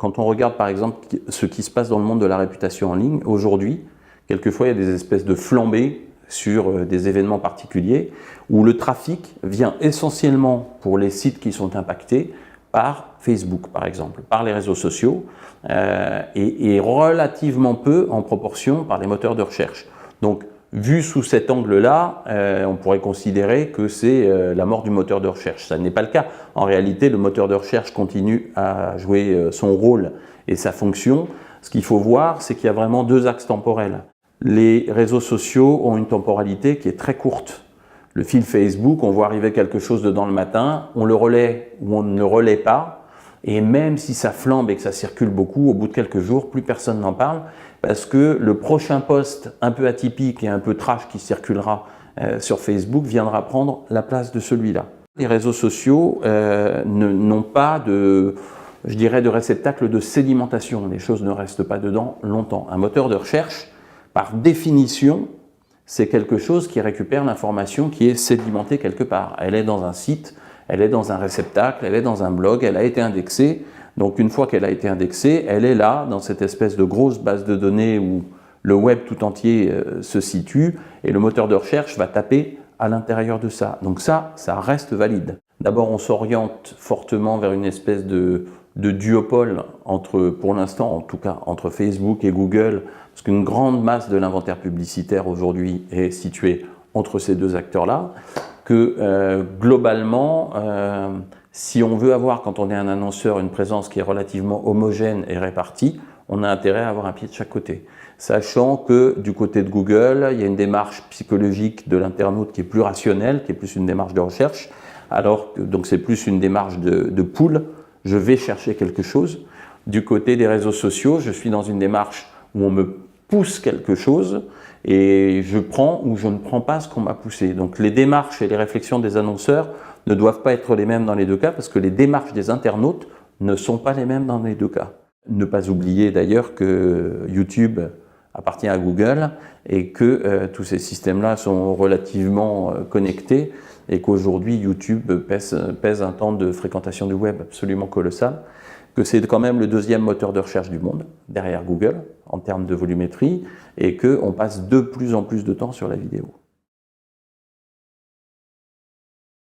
quand on regarde par exemple ce qui se passe dans le monde de la réputation en ligne, aujourd'hui, quelquefois il y a des espèces de flambées sur des événements particuliers où le trafic vient essentiellement pour les sites qui sont impactés par Facebook par exemple, par les réseaux sociaux et relativement peu en proportion par les moteurs de recherche. Donc vu sous cet angle-là, on pourrait considérer que c'est la mort du moteur de recherche. Ça n'est pas le cas. En réalité, le moteur de recherche continue à jouer son rôle et sa fonction. Ce qu'il faut voir, c'est qu'il y a vraiment deux axes temporels. Les réseaux sociaux ont une temporalité qui est très courte. Le fil Facebook, on voit arriver quelque chose dedans le matin, on le relaie ou on ne le relaie pas, et même si ça flambe et que ça circule beaucoup, au bout de quelques jours, plus personne n'en parle, parce que le prochain post un peu atypique et un peu trash qui circulera sur Facebook viendra prendre la place de celui-là. Les réseaux sociaux n'ont pas de, je dirais, de réceptacle de sédimentation. Les choses ne restent pas dedans longtemps. Un moteur de recherche, par définition, c'est quelque chose qui récupère l'information qui est sédimentée quelque part. Elle est dans un site, elle est dans un réceptacle, elle est dans un blog, elle a été indexée. Donc une fois qu'elle a été indexée, elle est là, dans cette espèce de grosse base de données où le web tout entier se situe, et le moteur de recherche va taper à l'intérieur de ça. Donc ça reste valide. D'abord, on s'oriente fortement vers une espèce de duopole entre, pour l'instant en tout cas, entre Facebook et Google, parce qu'une grande masse de l'inventaire publicitaire aujourd'hui est située entre ces deux acteurs-là, que globalement, si on veut avoir, quand on est un annonceur, une présence qui est relativement homogène et répartie, on a intérêt à avoir un pied de chaque côté. Sachant que du côté de Google, il y a une démarche psychologique de l'internaute qui est plus rationnelle, qui est plus une démarche de recherche, alors que donc c'est plus une démarche de pull, je vais chercher quelque chose. Du côté des réseaux sociaux, je suis dans une démarche où on me pousse quelque chose et je prends ou je ne prends pas ce qu'on m'a poussé. Donc les démarches et les réflexions des annonceurs ne doivent pas être les mêmes dans les deux cas parce que les démarches des internautes ne sont pas les mêmes dans les deux cas. Ne pas oublier d'ailleurs que YouTube appartient à Google et que tous ces systèmes-là sont relativement connectés et qu'aujourd'hui YouTube pèse un temps de fréquentation du web absolument colossal, que c'est quand même le deuxième moteur de recherche du monde, derrière Google, en termes de volumétrie, et qu'on passe de plus en plus de temps sur la vidéo.